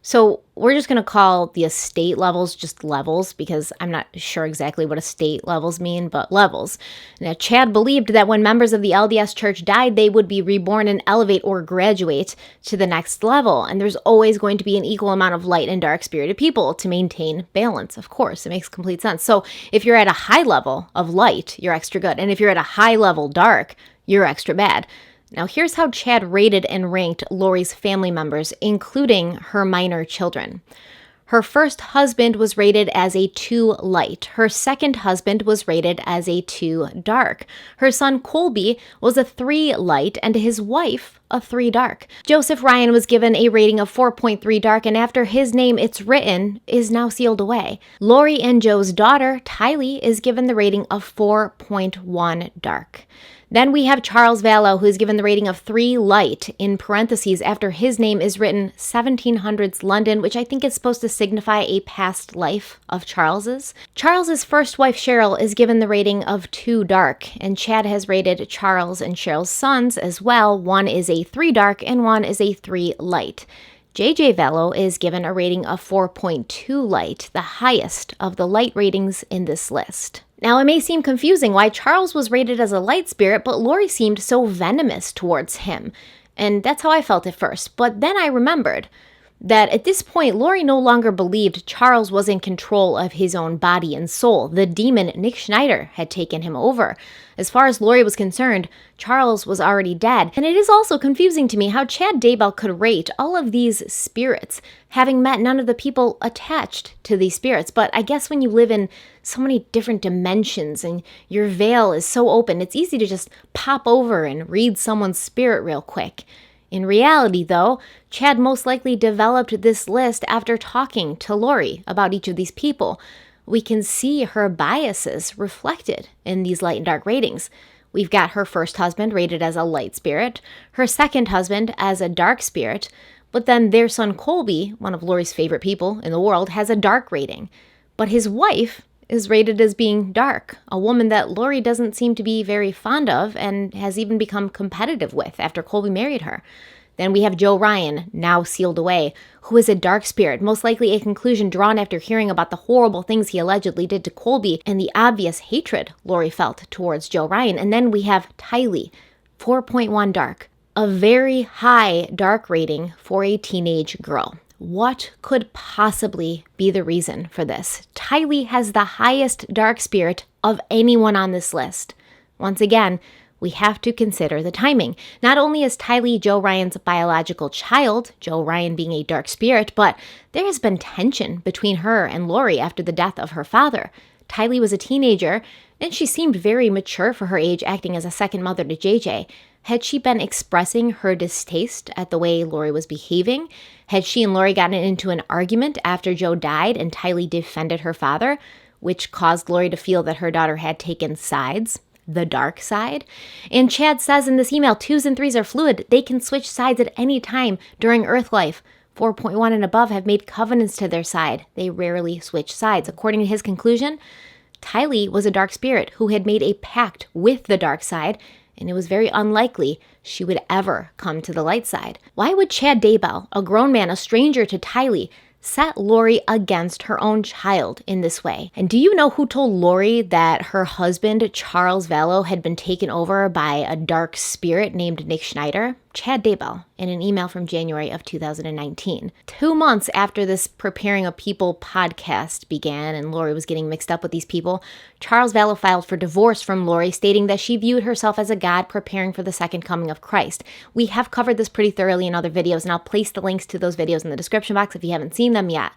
So we're just going to call the estate levels just levels, because I'm not sure exactly what estate levels mean, but levels. Now, Chad believed that when members of the LDS Church died, they would be reborn and elevate or graduate to the next level. And there's always going to be an equal amount of light and dark spirited people to maintain balance. Of course, it makes complete sense. So if you're at a high level of light, you're extra good. And if you're at a high level dark, you're extra bad. Now, here's how Chad rated and ranked Lori's family members, including her minor children. Her first husband was rated as a 2 light. Her second husband was rated as a 2 dark. Her son Colby was a 3 light, and his wife a 3 dark. Joseph Ryan was given a rating of 4.3 dark, and after his name, It's Written, is now sealed away. Lori and Joe's daughter, Tylee, is given the rating of 4.1 dark. Then we have Charles Vallow, who is given the rating of 3 light, in parentheses, after his name is written 1700s London, which I think is supposed to signify a past life of Charles's. Charles's first wife, Cheryl, is given the rating of 2 dark, and Chad has rated Charles and Cheryl's sons as well. One is a 3 dark and one is a 3 light. J.J. Vallow is given a rating of 4.2 light, the highest of the light ratings in this list. Now, it may seem confusing why Charles was rated as a light spirit, but Lori seemed so venomous towards him. And that's how I felt at first. But then I remembered that at this point, Lori no longer believed Charles was in control of his own body and soul. The demon Nick Schneider had taken him over. As far as Lori was concerned, Charles was already dead. And it is also confusing to me how Chad Daybell could rate all of these spirits, having met none of the people attached to these spirits. But I guess when you live in so many different dimensions and your veil is so open, it's easy to just pop over and read someone's spirit real quick. In reality, though, Chad most likely developed this list after talking to Lori about each of these people. We can see her biases reflected in these light and dark ratings. We've got her first husband rated as a light spirit, her second husband as a dark spirit, but then their son Colby, one of Lori's favorite people in the world, has a dark rating. But his wife is rated as being dark, a woman that Lori doesn't seem to be very fond of and has even become competitive with after Colby married her. Then we have Joe Ryan, now sealed away, who is a dark spirit, most likely a conclusion drawn after hearing about the horrible things he allegedly did to Colby and the obvious hatred Lori felt towards Joe Ryan. And then we have Tylee, 4.1 dark, a very high dark rating for a teenage girl. What could possibly be the reason for this? Tylee has the highest dark spirit of anyone on this list. Once again, we have to consider the timing. Not only is Tylee Joe Ryan's biological child, Joe Ryan being a dark spirit, but there has been tension between her and Lori after the death of her father. Tylee was a teenager, and she seemed very mature for her age, acting as a second mother to JJ. Had she been expressing her distaste at the way Lori was behaving? Had she and Lori gotten into an argument after Joe died and Tylee defended her father, which caused Lori to feel that her daughter had taken sides, the dark side? And Chad says in this email, 2s and 3s are fluid. They can switch sides at any time during Earth life. 4.1 and above have made covenants to their side. They rarely switch sides. According to his conclusion, Tylee was a dark spirit who had made a pact with the dark side and it was very unlikely she would ever come to the light side. Why would Chad Daybell, a grown man, a stranger to Tylee, set Lori against her own child in this way? And do you know who told Lori that her husband, Charles Vallow, had been taken over by a dark spirit named Nick Schneider? Chad Daybell, in an email from January of 2019. 2 months after this Preparing a People podcast began and Lori was getting mixed up with these people, Charles Vallow filed for divorce from Lori, stating that she viewed herself as a god preparing for the second coming of Christ. We have covered this pretty thoroughly in other videos, and I'll place the links to those videos in the description box if you haven't seen them yet.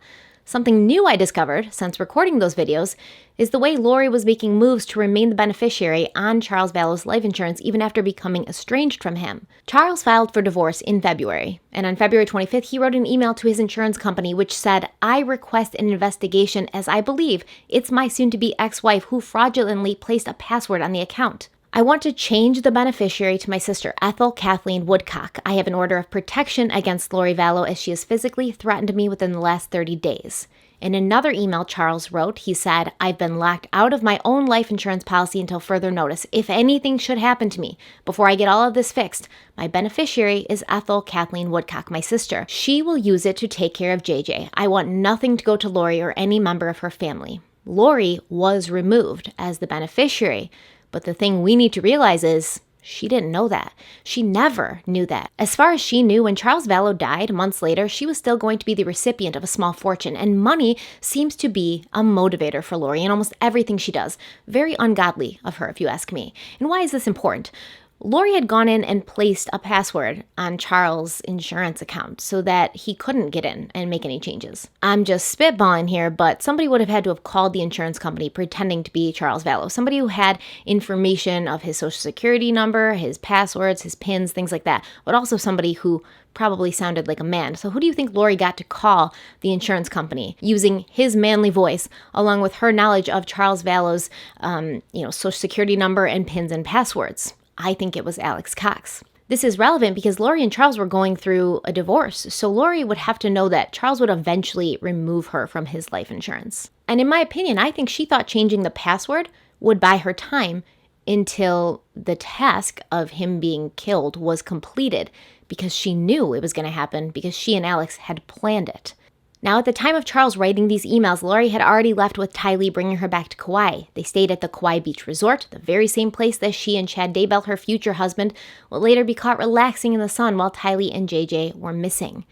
Something new I discovered since recording those videos is the way Lori was making moves to remain the beneficiary on Charles Vallow's life insurance even after becoming estranged from him. Charles filed for divorce in February, and on February 25th, he wrote an email to his insurance company which said, "I request an investigation as I believe it's my soon-to-be ex-wife who fraudulently placed a password on the account. I want to change the beneficiary to my sister, Ethel Kathleen Woodcock. I have an order of protection against Lori Vallow as she has physically threatened me within the last 30 days. In another email Charles wrote, he said, "I've been locked out of my own life insurance policy until further notice. If anything should happen to me before I get all of this fixed, my beneficiary is Ethel Kathleen Woodcock, my sister. She will use it to take care of JJ. I want nothing to go to Lori or any member of her family." Lori was removed as the beneficiary. But the thing we need to realize is she didn't know that. She never knew that. As far as she knew, when Charles Vallow died months later, she was still going to be the recipient of a small fortune, and money seems to be a motivator for Lori in almost everything she does. Very ungodly of her, if you ask me. And why is this important? Lori had gone in and placed a password on Charles' insurance account so that he couldn't get in and make any changes. I'm just spitballing here, but somebody would have had to have called the insurance company pretending to be Charles Vallow. Somebody who had information of his social security number, his passwords, his PINs, things like that, but also somebody who probably sounded like a man. So who do you think Lori got to call the insurance company using his manly voice along with her knowledge of Charles Vallow's social security number and PINs and passwords? I think it was Alex Cox. This is relevant because Lori and Charles were going through a divorce, so Lori would have to know that Charles would eventually remove her from his life insurance. And in my opinion, I think she thought changing the password would buy her time until the task of him being killed was completed, because she knew it was going to happen because she and Alex had planned it. Now, at the time of Charles writing these emails, Lori had already left with Tylee, bringing her back to Kauai. They stayed at the Kauai Beach Resort, the very same place that she and Chad Daybell, her future husband, would later be caught relaxing in the sun while Tylee and JJ were missing.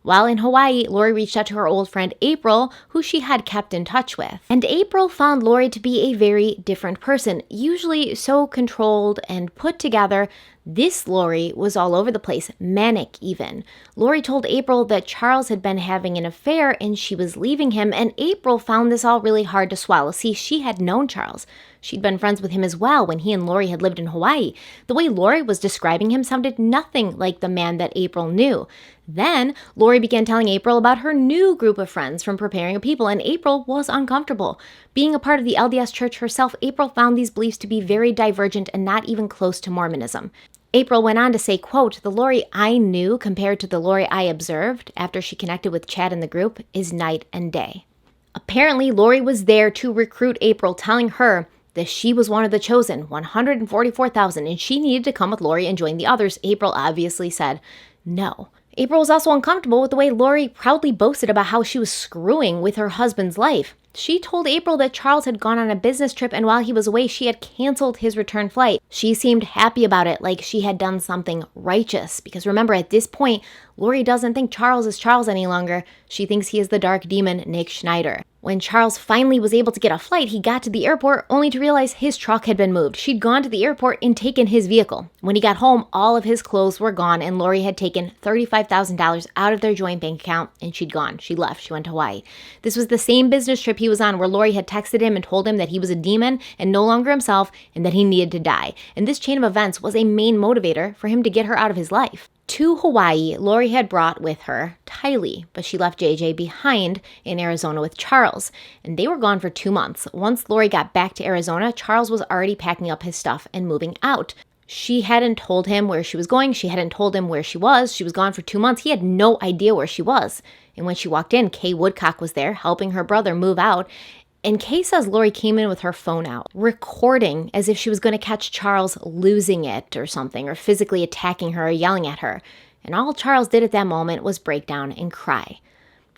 While in Hawaii, Lori reached out to her old friend April, who she had kept in touch with. And April found Lori to be a very different person, usually so controlled and put together. This Lori was all over the place, manic even. Lori told April that Charles had been having an affair and she was leaving him, and April found this all really hard to swallow. See, she had known Charles. She'd been friends with him as well when he and Lori had lived in Hawaii. The way Lori was describing him sounded nothing like the man that April knew. Then, Lori began telling April about her new group of friends from Preparing a People, and April was uncomfortable. Being a part of the LDS Church herself, April found these beliefs to be very divergent and not even close to Mormonism. April went on to say, quote, "The Lori I knew compared to the Lori I observed after she connected with Chad in the group is night and day." Apparently, Lori was there to recruit April, telling her that she was one of the chosen, 144,000, and she needed to come with Lori and join the others. April obviously said no. April was also uncomfortable with the way Lori proudly boasted about how she was screwing with her husband's life. She told April that Charles had gone on a business trip, and while he was away, she had canceled his return flight. She seemed happy about it, like she had done something righteous. Because remember, at this point, Lori doesn't think Charles is Charles any longer. She thinks he is the dark demon, Nick Schneider. When Charles finally was able to get a flight, he got to the airport only to realize his truck had been moved. She'd gone to the airport and taken his vehicle. When he got home, all of his clothes were gone, and Lori had taken $35,000 out of their joint bank account, and she'd gone. She left. She went to Hawaii. This was the same business trip he was on where Lori had texted him and told him that he was a demon and no longer himself and that he needed to die. And this chain of events was a main motivator for him to get her out of his life. To Hawaii, Lori had brought with her Tylee, but she left JJ behind in Arizona with Charles, and they were gone for 2 months. Once Lori got back to Arizona, Charles was already packing up his stuff and moving out. She hadn't told him where she was going. She hadn't told him where she was. She was gone for 2 months. He had no idea where she was. And when she walked in, Kay Woodcock was there helping her brother move out. And Kay says Lori came in with her phone out, recording as if she was going to catch Charles losing it or something, or physically attacking her or yelling at her. And all Charles did at that moment was break down and cry.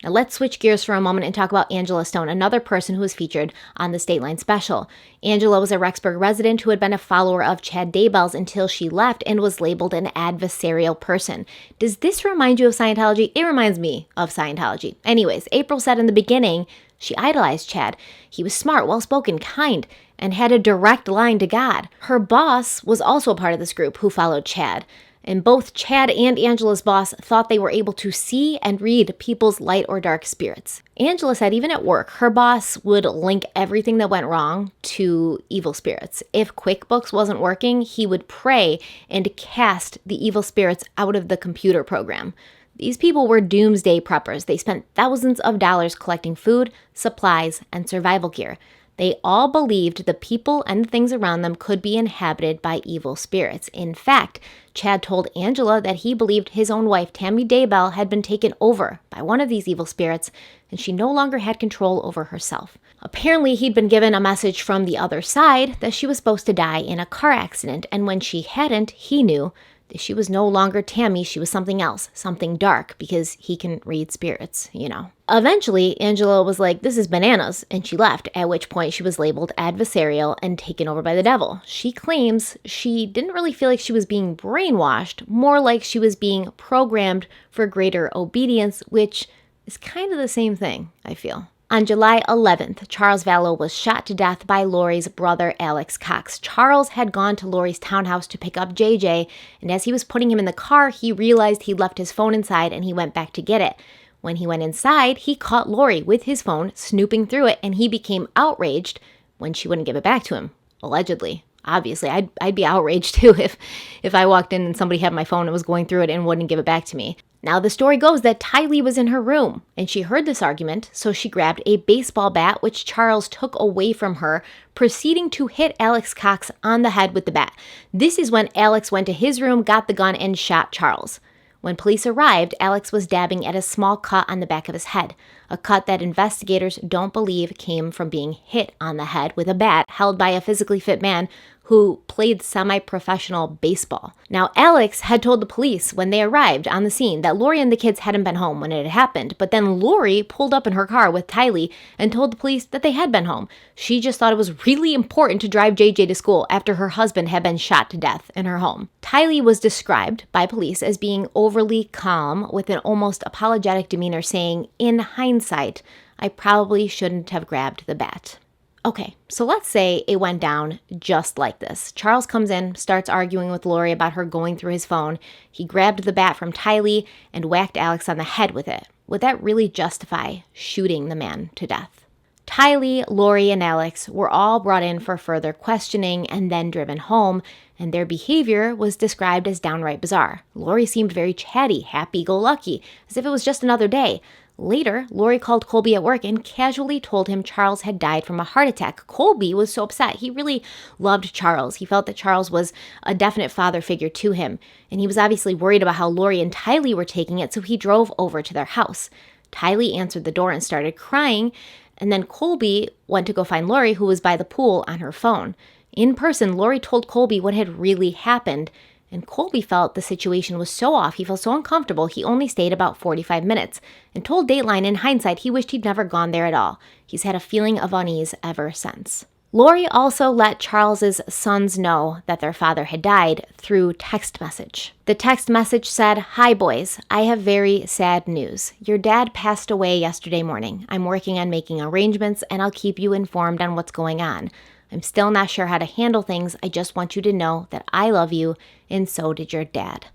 Now let's switch gears for a moment and talk about Angela Stone, another person who was featured on the State Line special. Angela was a Rexburg resident who had been a follower of Chad Daybell's until she left and was labeled an adversarial person. Does this remind you of Scientology? It reminds me of Scientology. Anyways, April said in the beginning she idolized Chad. He was smart, well-spoken, kind, and had a direct line to God. Her boss was also a part of this group who followed Chad. And both Chad and Angela's boss thought they were able to see and read people's light or dark spirits. Angela said even at work, her boss would link everything that went wrong to evil spirits. If QuickBooks wasn't working, he would pray and cast the evil spirits out of the computer program. These people were doomsday preppers. They spent thousands of dollars collecting food, supplies, and survival gear. They all believed the people and the things around them could be inhabited by evil spirits. In fact, Chad told Angela that he believed his own wife, Tammy Daybell, had been taken over by one of these evil spirits, and she no longer had control over herself. Apparently, he'd been given a message from the other side that she was supposed to die in a car accident, and when she hadn't, he knew that she was no longer Tammy, she was something else, something dark, because he can read spirits, you know. Eventually, Angela was like, this is bananas, and she left, at which point she was labeled adversarial and taken over by the devil. She claims she didn't really feel like she was being brainwashed, more like she was being programmed for greater obedience, which is kind of the same thing, I feel. On July 11th, Charles Vallow was shot to death by Lori's brother, Alex Cox. Charles had gone to Lori's townhouse to pick up JJ, and as he was putting him in the car, he realized he'd left his phone inside and he went back to get it. When he went inside, he caught Lori with his phone, snooping through it, and he became outraged when she wouldn't give it back to him, allegedly. Obviously, I'd be outraged too if I walked in and somebody had my phone and was going through it and wouldn't give it back to me. Now, the story goes that Tylee was in her room, and she heard this argument, so she grabbed a baseball bat, which Charles took away from her, proceeding to hit Alex Cox on the head with the bat. This is when Alex went to his room, got the gun, and shot Charles. When police arrived, Alex was dabbing at a small cut on the back of his head, a cut that investigators don't believe came from being hit on the head with a bat held by a physically fit man who played semi-professional baseball. Now, Alex had told the police when they arrived on the scene that Lori and the kids hadn't been home when it had happened, but then Lori pulled up in her car with Tylee and told the police that they had been home. She just thought it was really important to drive JJ to school after her husband had been shot to death in her home. Tylee was described by police as being overly calm with an almost apologetic demeanor, saying, "In hindsight, I probably shouldn't have grabbed the bat." Okay, so let's say it went down just like this. Charles comes in, starts arguing with Lori about her going through his phone. He grabbed the bat from Tylee and whacked Alex on the head with it. Would that really justify shooting the man to death? Tylee, Lori, and Alex were all brought in for further questioning and then driven home, and their behavior was described as downright bizarre. Lori seemed very chatty, happy-go-lucky, as if it was just another day. Later, Lori called Colby at work and casually told him Charles had died from a heart attack. Colby was so upset. He really loved Charles. He felt that Charles was a definite father figure to him, and he was obviously worried about how Lori and Tylee were taking it, so he drove over to their house. Tylee answered the door and started crying, and then Colby went to go find Lori, who was by the pool on her phone. In person, Lori told Colby what had really happened, and Colby felt the situation was so off, he felt so uncomfortable, he only stayed about 45 minutes, and told Dateline in hindsight he wished he'd never gone there at all. He's had a feeling of unease ever since. Lori also let Charles's sons know that their father had died through text message. The text message said, "Hi boys, I have very sad news. Your dad passed away yesterday morning. I'm working on making arrangements and I'll keep you informed on what's going on. I'm still not sure how to handle things. I just want you to know that I love you, and so did your dad."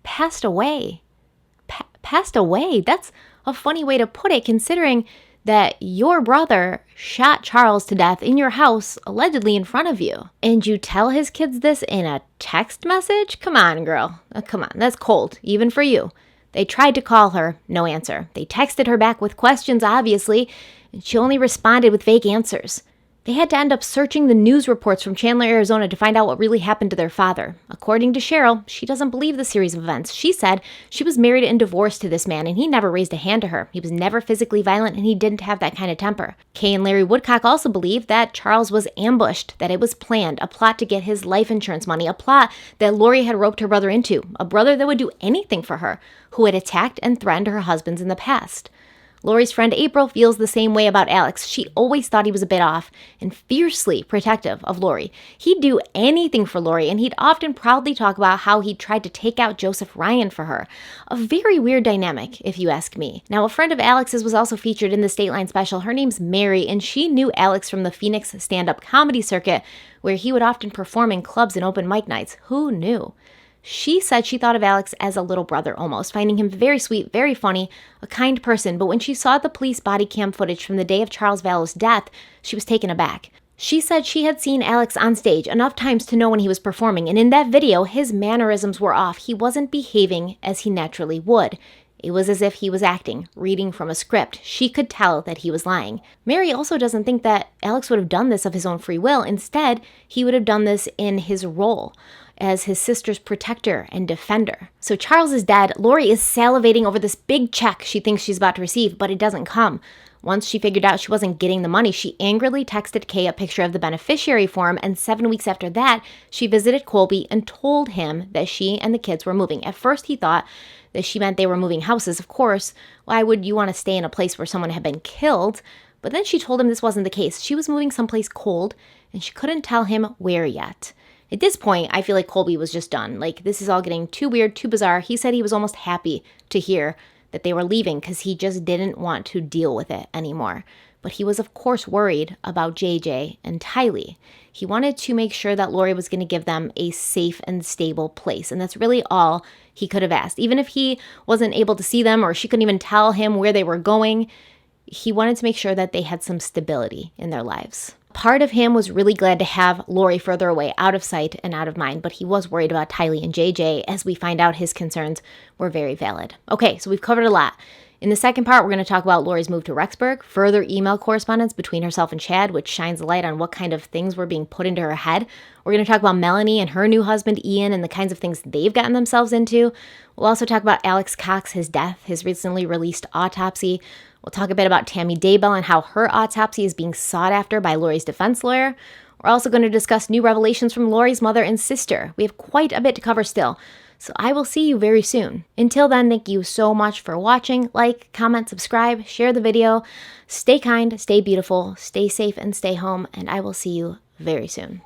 Passed away. Passed away. That's a funny way to put it, considering that your brother shot Charles to death in your house, allegedly in front of you. And you tell his kids this in a text message? Come on, girl. Come on. That's cold, even for you. They tried to call her. No answer. They texted her back with questions, obviously, and she only responded with vague answers. They had to end up searching the news reports from Chandler, Arizona to find out what really happened to their father. According to Cheryl, she doesn't believe the series of events. She said she was married and divorced to this man, and he never raised a hand to her. He was never physically violent, and he didn't have that kind of temper. Kay and Larry Woodcock also believed that Charles was ambushed, that it was planned, a plot to get his life insurance money, a plot that Lori had roped her brother into, a brother that would do anything for her, who had attacked and threatened her husbands in the past. Lori's friend April feels the same way about Alex. She always thought he was a bit off and fiercely protective of Lori. He'd do anything for Lori, and he'd often proudly talk about how he tried to take out Joseph Ryan for her. A very weird dynamic, if you ask me. Now, a friend of Alex's was also featured in the Stateline special. Her name's Mary, and she knew Alex from the Phoenix stand-up comedy circuit, where he would often perform in clubs and open mic nights. Who knew? She said she thought of Alex as a little brother almost, finding him very sweet, very funny, a kind person, but when she saw the police body cam footage from the day of Charles Vallow's death, she was taken aback. She said she had seen Alex on stage enough times to know when he was performing, and in that video, his mannerisms were off. He wasn't behaving as he naturally would. It was as if he was acting, reading from a script. She could tell that he was lying. Mary also doesn't think that Alex would have done this of his own free will. Instead, he would have done this in his role as his sister's protector and defender. So Charles is dead. Lori is salivating over this big check she thinks she's about to receive, but it doesn't come. Once she figured out she wasn't getting the money, she angrily texted Kay a picture of the beneficiary form, and 7 weeks after that, she visited Colby and told him that she and the kids were moving. At first, he thought that she meant they were moving houses. Of course, why would you want to stay in a place where someone had been killed? But then she told him this wasn't the case. She was moving someplace cold, and she couldn't tell him where yet. At this point, I feel like Colby was just done. Like, this is all getting too weird, too bizarre. He said he was almost happy to hear that they were leaving because he just didn't want to deal with it anymore. But he was, of course, worried about JJ and Tylee. He wanted to make sure that Lori was going to give them a safe and stable place. And that's really all he could have asked. Even if he wasn't able to see them or she couldn't even tell him where they were going, he wanted to make sure that they had some stability in their lives. Part of him was really glad to have Lori further away, out of sight and out of mind, but he was worried about Tylee and JJ. As we find out, his concerns were very valid. Okay, so we've covered a lot. In the second part, we're going to talk about Lori's move to Rexburg, further email correspondence between herself and Chad, which shines a light on what kind of things were being put into her head. We're going to talk about Melanie and her new husband, Ian, and the kinds of things they've gotten themselves into. We'll also talk about Alex Cox, his death, his recently released autopsy. We'll talk a bit about Tammy Daybell and how her autopsy is being sought after by Lori's defense lawyer. We're also going to discuss new revelations from Lori's mother and sister. We have quite a bit to cover still, so I will see you very soon. Until then, thank you so much for watching. Like, comment, subscribe, share the video. Stay kind, stay beautiful, stay safe, and stay home, and I will see you very soon.